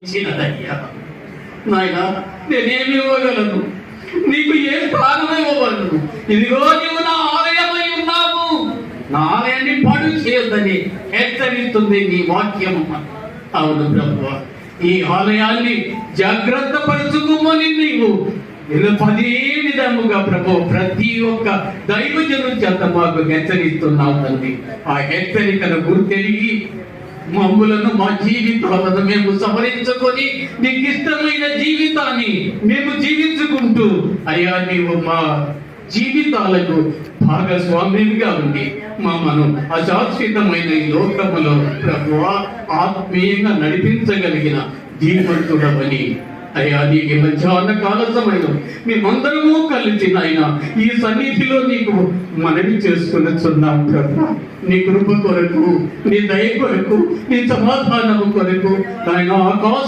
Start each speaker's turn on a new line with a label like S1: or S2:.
S1: ఇచ్చినదయ్యా నాయన, నేనేమి ఇవ్వగలను? నీకు ఏ స్థానం ఇవ్వగలను? ఇదిగో నీవు నా ఆలయమై ఉన్నావు, నా ఆలయాన్ని పాడు చేయొద్దని హెచ్చరిస్తుంది నీ వాక్యము. అవును ప్రభువా, ఈ ఆలయాన్ని జాగ్రత్త పరుచుకోమని నీవు పదే విధముగా ప్రభు ప్రతి ఒక్క దైవజను చేత మాకు హెచ్చరిస్తున్నావు తండ్రి. ఆ హెచ్చరికను గుర్తెరిగి మమ్ములను, మా జీవితాలను మేము సవరించుకొని నీకు ఇష్టమైన జీవితాన్ని మేము జీవించుకుంటూ అయ్యా నీవు మా జీవితాలకు భాగస్వామ్యంగా ఉండి మమ్మను అశాశ్వతమైన ఈ లోకములో ప్రభువా ఆత్మీయంగా నడిపించగలిగిన జీవంతుడవని అయ్యా నీకు మధ్యాహ్న కాల సమయంలో మేమందరము కలిసి నాయన ఈ సన్నిధిలో నీకు మనవి చేసుకునిచున్నాం ప్రభు. నీ కృప కొరకు, నీ దయ కొరకు, నీ సమాధానము కొరకు ఆయన ఆకాశ